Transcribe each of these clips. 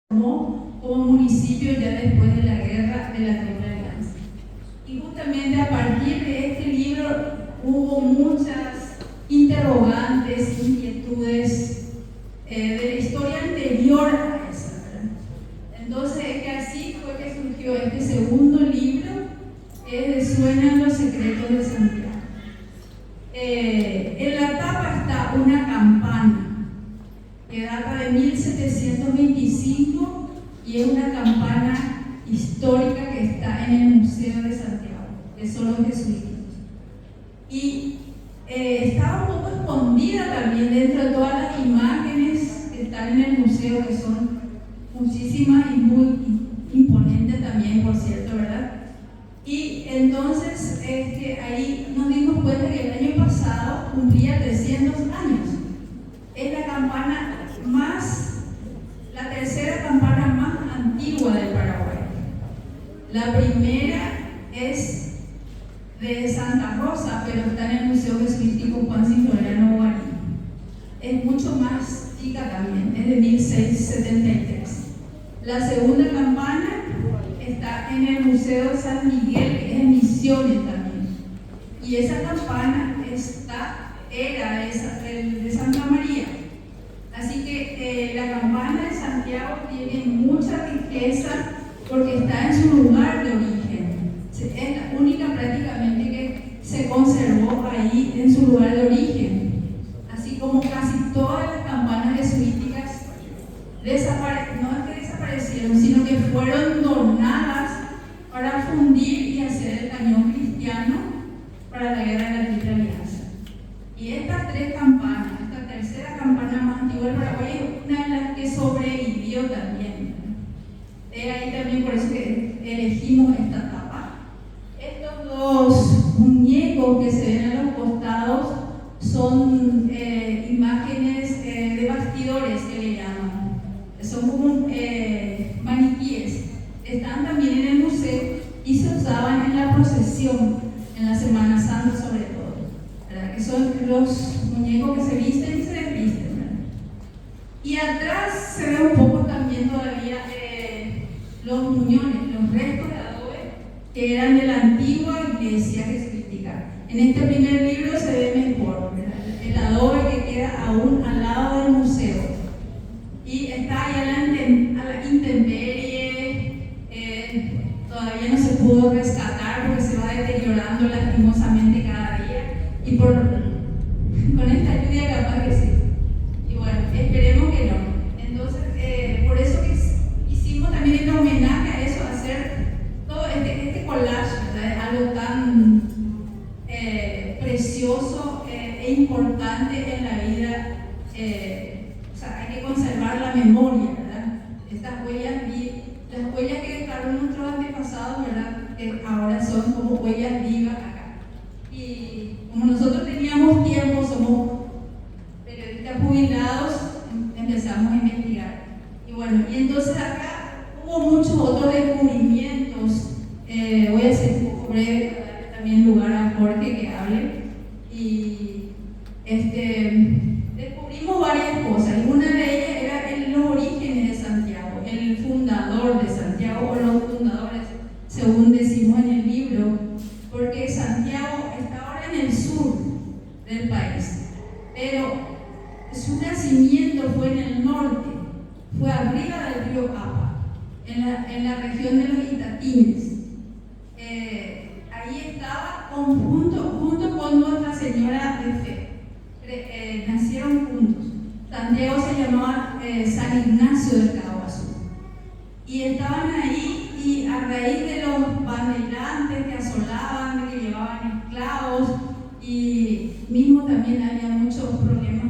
como municipio ya después de la guerra de la Triple Alianza. Y justamente a partir de este libro hubo muchas interrogantes, inquietudes de la historia anterior a esa, ¿verdad? Entonces es que así fue que surgió este segundo libro, que Suenan los secretos de Santiago. En la tapa está una campana que data de 1725 y es una campana histórica que está en el Museo de Santiago, que son los jesuitas. Y estaba un poco escondida también dentro de todas las imágenes que están en el museo, que son muchísimas y muy imponentes también, por cierto, ¿verdad? Y entonces ahí nos dimos cuenta que el año pasado cumplía 300 años. Es la tercera campana más antigua del Paraguay. La primera es de Santa Rosa, pero está en el Museo Jesuítico Juan Floriano Guarín. Es mucho más chica también, es de 1673. La segunda campana está en el Museo San Miguel, que es en Misiones también. Y esa campana era de Santa María. Así que la campana de Santiago tiene mucha riqueza porque está en su lugar de origen. Es la única prácticamente que se conservó ahí en su lugar de origen. Así como casi todas las campanas jesuíticas no es que desaparecieron, sino que fueron donadas para fundir y hacer el cañón cristiano para la guerra de la Triple Alianza. Y estas tres campanas, esta tercera campana más antigua del Paraguay, es una de las que sobrevivió también. Ahí también por eso que elegimos esta tapa. Estos dos muñecos que se ven a los costados son imágenes de bastidores, que le llaman. Son como maniquíes. Están también en el museo y se usaban en la procesión, en la Semana Santa sobre todo, ¿verdad? Que son los muñecos que se visten y se desvisten, ¿verdad? Y atrás se ve un poco también todavía los muñones, los restos de adobe que eran de la antigua iglesia jesuítica. En este primer libro se ve mejor, ¿verdad? El adobe que queda aún al lado del museo. Y está ahí a la intemperie, todavía no se pudo rescatar porque se va deteriorando lastimosamente cada día. Y con esta lluvia capaz que sí. Y bueno, esperemos que no. Entonces, por eso que hicimos también el homenaje a eso, hacer todo este collage, ¿verdad? Algo tan precioso e importante en la vida. O sea, hay que conservar la memoria, ¿verdad? Estas huellas, las huellas que dejaron nuestros antepasados, ¿verdad? Que ahora son como huellas vivas acá. Y como nosotros teníamos tiempo, somos periodistas jubilados, empezamos a investigar. Y bueno, y entonces acá hubo muchos otros descubrimientos. Voy a hacer un poco breve, para darle también lugar a Jorge que hable. Y descubrimos varias cosas. Y una de ellas era los orígenes de Santiago, el fundador de Santiago, o los fundadores, según decimos en el libro, porque Santiago está ahora en el sur del país, pero su nacimiento fue en el norte, fue arriba del río Apa, en la región de los Itatines. Ahí estaba junto con Nuestra Señora de Fe. Nacieron juntos. Santiago se llamaba San Ignacio del Caguazú. Y estaban ahí, y a raíz de los banderantes que asolaban, que llevaban esclavos, y mismo también había muchos problemas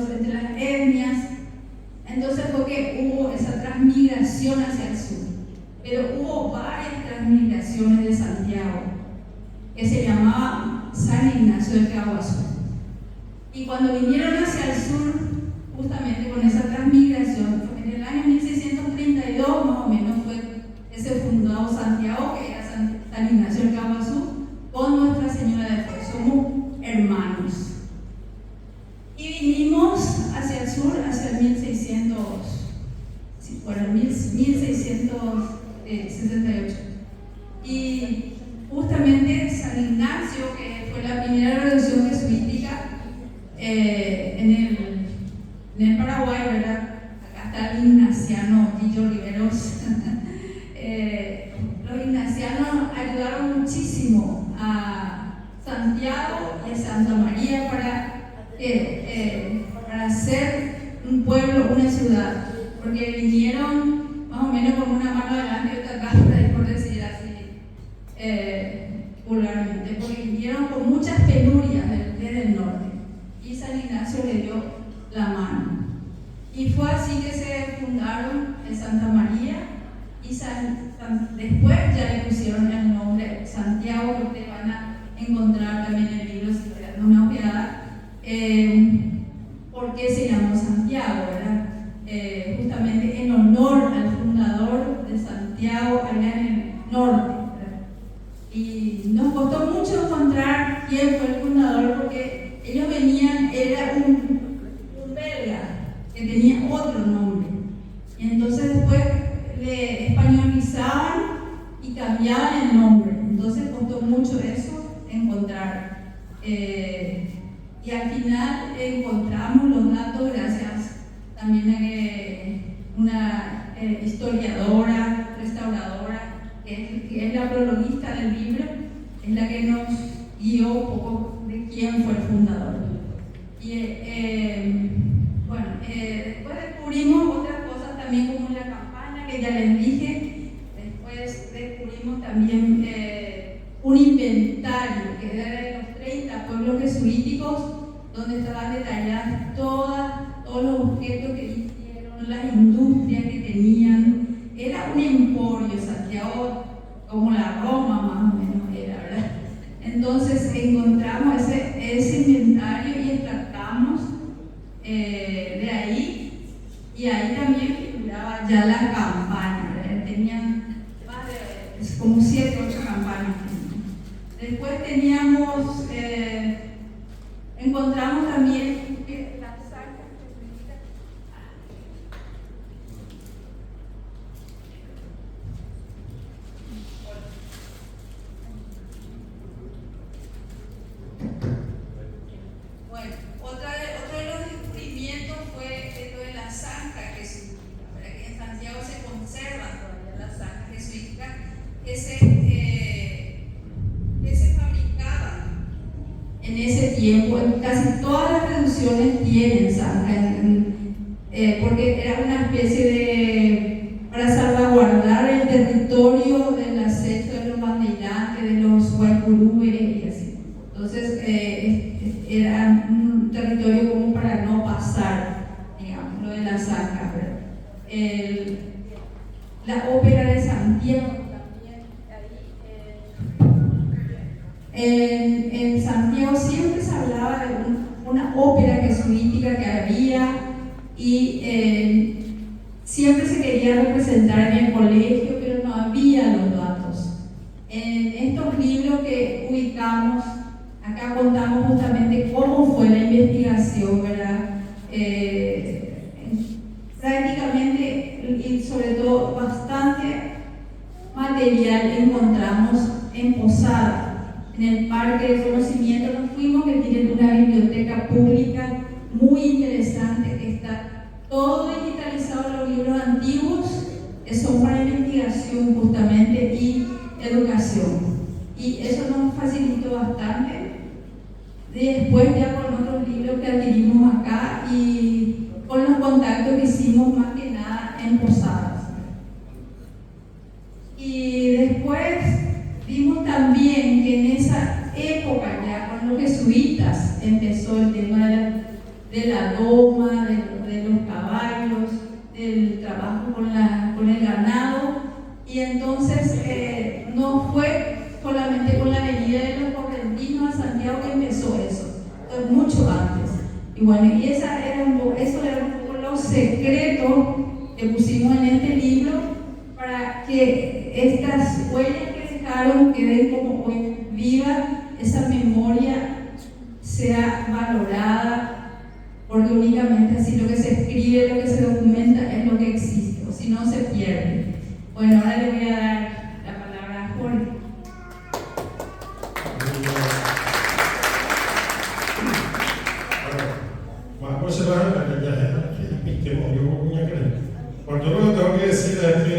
entre las etnias. Entonces fue que hubo esa transmigración hacia el sur. Pero hubo varias transmigraciones de Santiago, que se llamaba San Ignacio del Caguazú. Y cuando vinieron hacia el sur, justamente con esa transmigración, en el año 1632 más o menos fue ese fundado Santiago, que era San Ignacio del Caguazú, con Nuestra Señora de Fe. Somos hermanos. Y vinimos hacia el sur, hacia el 1600, si fuera 1668. Y justamente San Ignacio, que fue la primera revolución jesuítica en el Paraguay, ¿verdad? Acá está el ignaciano Guillo Riveros. Los ignacianos ayudaron muchísimo a Santiago y a Santa María para hacer un pueblo, una ciudad, porque vinieron más o menos con una mano adelante y otra atrás, por decir así vulgarmente, porque vinieron con muchas penurias desde el norte y San Ignacio le dio la mano. Y fue así que se fundaron Santa María y después ya le pusieron el nombre Santiago, que ustedes van a encontrar también en el libro si te dan una ojeada. ¿Por qué se llamó Santiago, verdad? Justamente en honor al fundador de Santiago allá en el norte, ¿verdad? Y nos costó mucho encontrar quién fue el fundador, porque ellos venían, era un belga que tenía otro nombre, y entonces después le españolizaban y cambiaban el nombre, entonces costó mucho eso encontrar. Y al final encontramos los datos gracias también a una historiadora, restauradora, que es la prologuista del libro, es la que nos guió un poco de quién fue el fundador. Y después descubrimos otras cosas también, como la campana que ya les dije. Después descubrimos también un inventario que era de los 30 pueblos jesuíticos, donde estaban detalladas todos los objetos que hicieron, las industrias que tenían. Era un emporio, Santiago, como la Roma más o menos era, ¿verdad? Entonces encontramos ese inventario y extractamos de ahí, y ahí también figuraba ya la campaña, ¿verdad? Tenían más de como 7 o 8 campañas. Después encontramos también que las zanjas jesuíticas. Bueno, otro de los descubrimientos fue lo de las zanjas jesuíticas, para que en Santiago se conservan todavía las zanjas jesuíticas que se fabricaban en ese tiempo. Casi todas las reducciones tienen zanjas, porque era una especie para salvaguardar el territorio del acecho de los bandeirantes, de los guaycurúes y así. Entonces era un territorio como para no pasar, digamos, lo de las zanjas. La ópera de Santiago. En Santiago siempre se hablaba de una ópera jesuítica que había, y siempre se quería representar en el colegio, pero no había los datos. En estos libros que ubicamos, acá contamos justamente cómo fue la investigación, ¿verdad? Prácticamente, y sobre todo bastante material encontramos en Posada. En el Parque del Conocimiento nos fuimos, que tienen una biblioteca pública muy interesante, que está todo digitalizado, los libros antiguos, que son para investigación justamente y educación. Y eso nos facilitó bastante. Después ya con otros libros que adquirimos acá y con los contactos que hicimos más que nada en Posadas. Y después vimos también que en esa época, ya con los jesuitas, empezó el tema de la doma, de los caballos, del trabajo con el ganado, y entonces no fue solamente con la venida de los correntinos a Santiago que empezó eso, fue mucho antes. Y bueno, y eso era un poco los secretos que pusimos en este libro, para que estas huellas que dejaron queden como hoy viva, esa memoria sea valorada, porque únicamente así lo que se escribe, lo que se documenta es lo que existe. O si si no se pierde. Bueno, ahora le voy a dar la palabra a Jorge. Bueno, yo lo que tengo que decir es que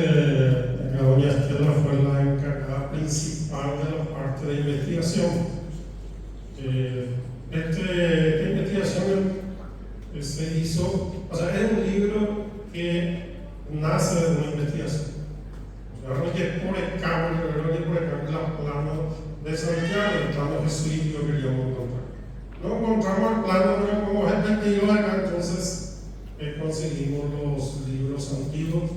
doña Estela fue la encargada principal de la parte de investigación. Esta investigación se hizo, o sea, es un libro que nace de una investigación. O sea, no es que por el cambio, la plano de Santiago, el plano jesuítico que queríamos encontrar. No encontramos el plano, pero como gente que iba acá, entonces conseguimos los libros antiguos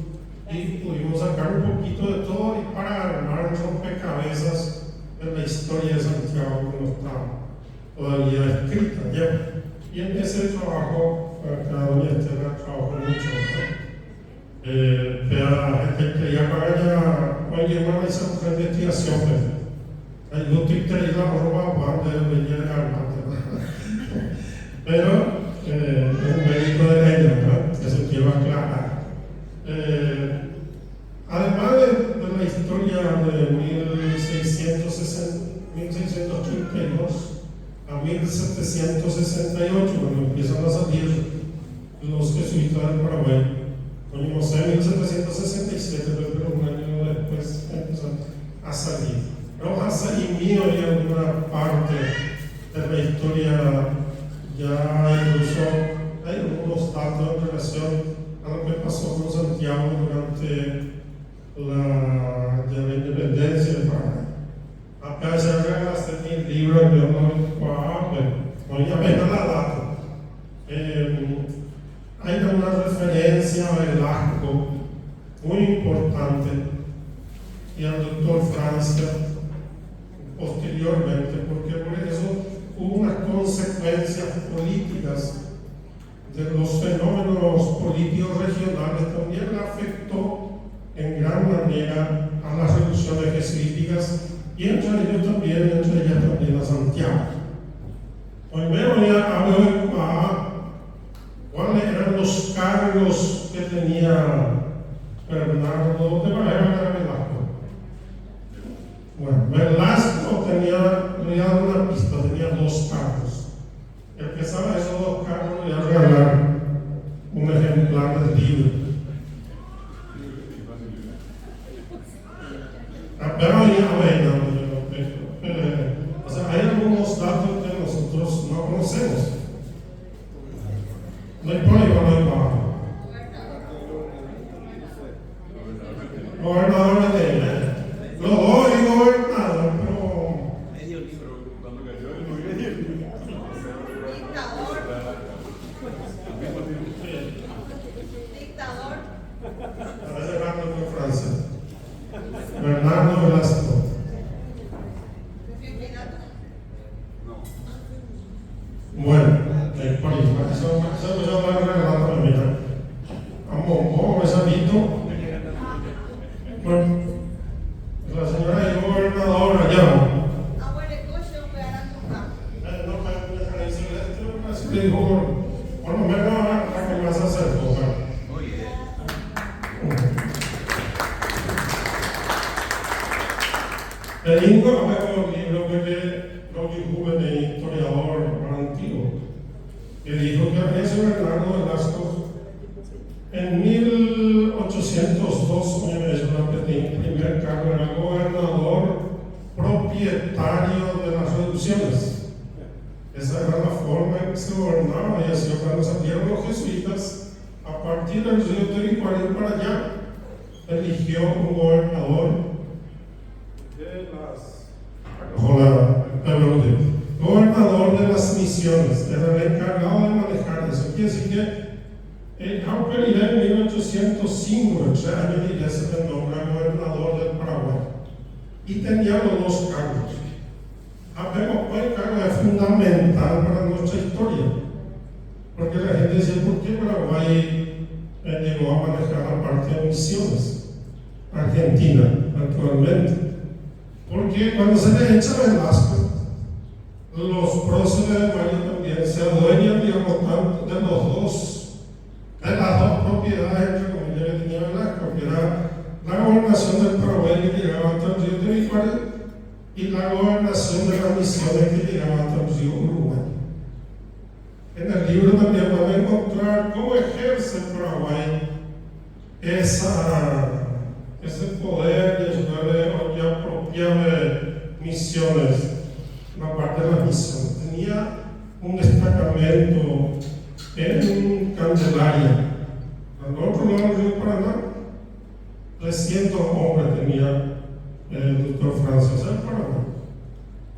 y pudimos sacar un poquito de todo y para armar un rompecabezas de la historia de Santiago que no está todavía escrita ya. Y en ese trabajo, acá doña Estela trabajó mucho, pero quería pagar ya, oye, hermano, hizo una investigación, pero yo estoy teniendo la ropa de venir de garganta, pero es un mérito de ella, ¿no? Eso quiero aclarar. Además de la historia de 1682 a 1768, cuando empiezan a salir los jesuitas del Paraguay, no sé, 1767, pero un año después empiezan a salir. Pero Hasa y mío y alguna parte de la historia ya incluso hay algunos datos en relación a lo que pasó con Santiago durante la independencia de Paraguay. Acá ya regalaste mi libro de no ya ven la data. Hay una referencia a Velasco muy importante y al doctor Francia posteriormente, porque por eso hubo unas consecuencias políticas de los fenómenos políticos regionales, también le afectó en gran manera a las revoluciones jesuíticas y entre ellas también a Santiago. Primero ya hablo cuáles eran los cargos que tenía Bernardo de Velasco. Bueno, Velasco voy a dar una pista, tenía dos cargos. El que sabe esos dos cargos le voy a regalar un ejemplar del libro. O sea, hay algunos datos que nosotros no conocemos. No hay problema, no hay problema. Gobernador de ella. Los dos y gobernador, pero. Medio libro, cuando cayó el Dictador. A veces hablando con Francia. Bernardo Velasco. Bueno, eso yo voy a regalar para mí. Vamos, besadito. Bueno, la señora es gobernadora ya. No, me dice esto, así que dijo, por lo menos la que más acercó. El Ingo es un libro que Roger Juven, historiador antiguo, que dijo que ese Bernardo Velasco en 1802, el primer cargo era gobernador propietario de las reducciones. Esa era la forma en que se gobernaba, y así cuando salieron los jesuitas, a partir del río Tericuari para allá, eligió un gobernador gobernador de las misiones, era el encargado de manejar eso. Quiere decir que aunque en 1805, el 3 años de iglesia, se nombra gobernador del Paraguay y tenía los dos cargos. Vemos que el cargo es fundamental para nuestra historia, porque la gente dice: ¿por qué Paraguay llegó a manejar la parte de misiones? Argentina, actualmente. Porque cuando se le echa Velasco, los próceres de Mayo también se adueñan, digamos, tanto de las dos propiedades, entre comillas, historia que tenía Velasco, que era la gobernación del Paraguay que llegaba hasta el río Temicuari y la gobernación de las misiones que llegaba hasta el río Uruguay. En el libro también van a encontrar cómo ejerce el Paraguay ese poder de ayudarle a apropiar misiones, la parte de las misiones. Tenía un destacamento en Candelaria, al otro lado del río Paraná. 300 hombres tenía el doctor Francis en Paraná.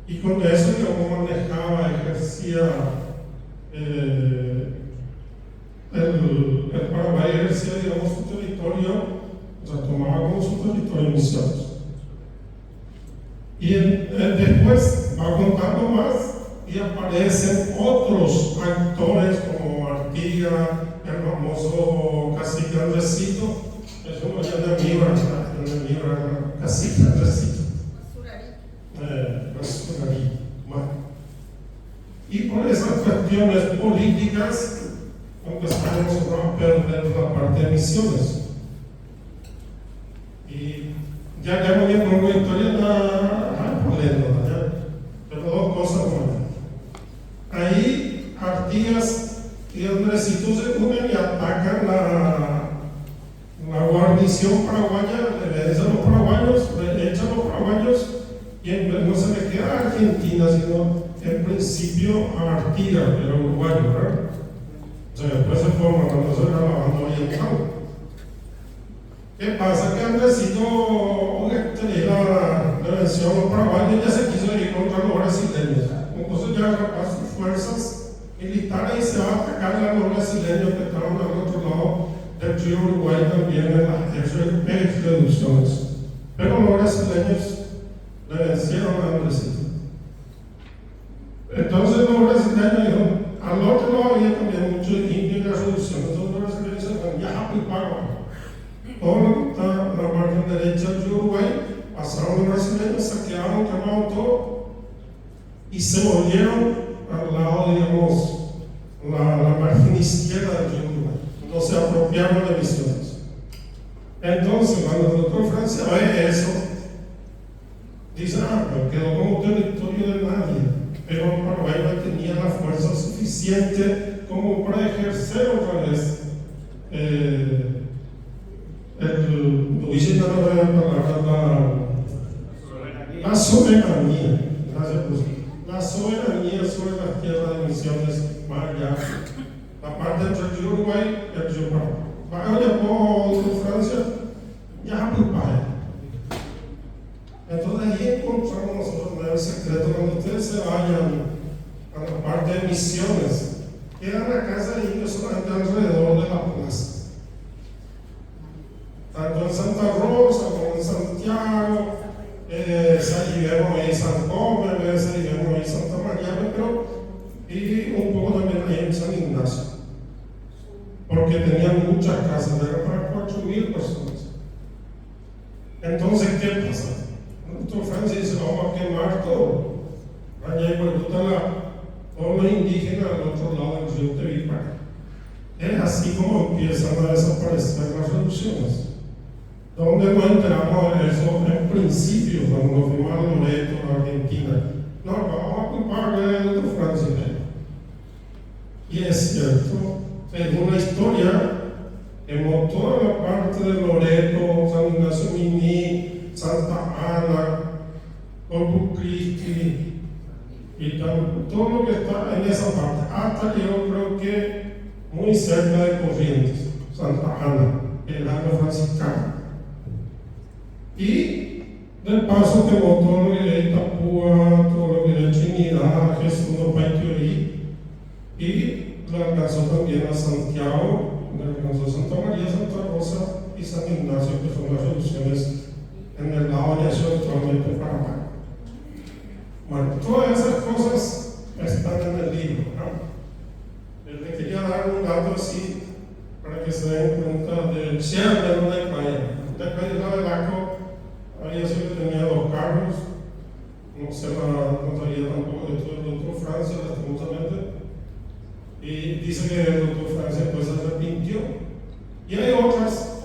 Y con eso, digamos, manejaba, ejercía el Paraguay ejercía, digamos, su territorio, o sea, tomaba como su territorio misiones. Y después va contando más y aparecen otros actores como Artigas, el famoso cacique Andresito, eso no es de Mibra, cacique Andresito. Basurarí. Y por esas cuestiones políticas empezamos a perder la parte de misiones. Y ya me voy a poner una historia pero dos cosas más. Ahí Artigas y Andresito se unen y atacan la guarnición paraguaya, le echan los paraguayos y no se le queda a Argentina, sino en principio a Artigas, era uruguayo, ¿verdad? O sea, después se forma cuando se era la banda oriental. ¿Qué pasa? Que Andresito le venció a los paraguayos y ya se quiso ir contra los brasileños. Entonces ya atrapó sus fuerzas militares y se va a atacar a los brasileños que estaban al otro lado del río Uruguay también en las expediciones. Pero los brasileños le vencieron a Andresito. Entonces los brasileños dijeron, al otro lado había también muchos indios en la revolución. Entonces los brasileños dijeron, ya Paraguay. Todo lo que está en la margen derecha del río Uruguay, pasaron los brasileños, saquearon, quemaron todo y se volvieron al lado, digamos, la margen izquierda del río Uruguay. No se apropiaron de misiones. Entonces, cuando el doctor Francia ve eso, dice, pero quedó como territorio de nadie. Pero Paraguay no tenía la fuerza suficiente como para ejercer otra vez la soberanía. La soberanía sobre las tierras de misiones más allá. La parte entre el río Uruguay y el río Paraguay. Vaya por Francia, ya Paraguay. Entonces ahí encontramos nosotros el secreto. Cuando ustedes se vayan a la parte de misiones, queda la casa de indios solamente alrededor de la plaza. Tanto en Santa Rosa como en Santiago, vemos ahí San Gómez, vemos ahí Santa María, y un poco también ahí en San Ignacio, porque tenían muchas casas, eran para 4,000 personas. Entonces, ¿qué pasa? El doctor Francis dice, vamos a quemar todo. Allá hay todos los indígenas al otro lado del río Temicuari. Es así como empiezan a desaparecer las revoluciones. ¿Dónde nos enteramos de eso? En principio, cuando nos fuimos a Loreto, a Argentina. No, vamos a culparle del doctor Francis. Y es cierto, según la historia, hemos toda la parte de Loreto, San Ignacio Miní, Santa Ana, Corpus Christi, y todo lo que está en esa parte, hasta yo creo que muy cerca de Corrientes, Santa Ana, el año franciscano. Y del paso que todo lo que es Itapúa, todo lo que es Trinidad, Jesús no Paitiorí, y lo alcanzó también a Santiago, le alcanzó a Santa María, Santa Rosa y San Ignacio, que son las revoluciones en el lado de eso actualmente Paraguay. Bueno, todas esas cosas están en el libro, ¿no? Les quería dar un dato así para que se den cuenta del cierre de una calle. La calle de Velasco había sido que tenía 2 carros, no se no sabía tampoco de todo el doctor Francia, lastimosamente, y dice que el doctor Francia pues se arrepintió. Y hay otras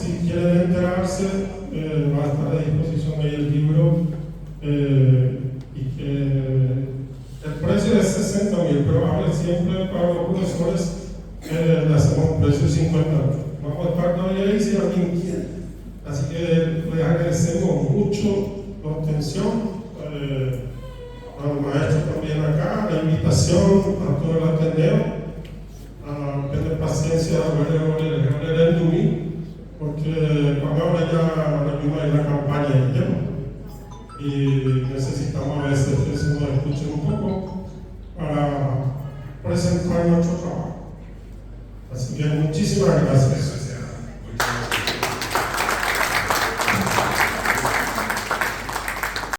si quieren enterarse, va a estar a disposición ahí el libro. Y que el precio es 60.000, pero hable siempre para los profesores, le hacemos un precio de 50.000. Vamos a estar todavía ahí si alguien quiere. Así que les agradecemos mucho la atención. A los maestros también acá, la invitación a todo el Ateneo, a tener paciencia a ver el domingo, porque ahora ya la misma es la campaña ya, y necesitamos a veces que se nos escuchen un poco para presentar nuestro trabajo. Así que muchísimas gracias.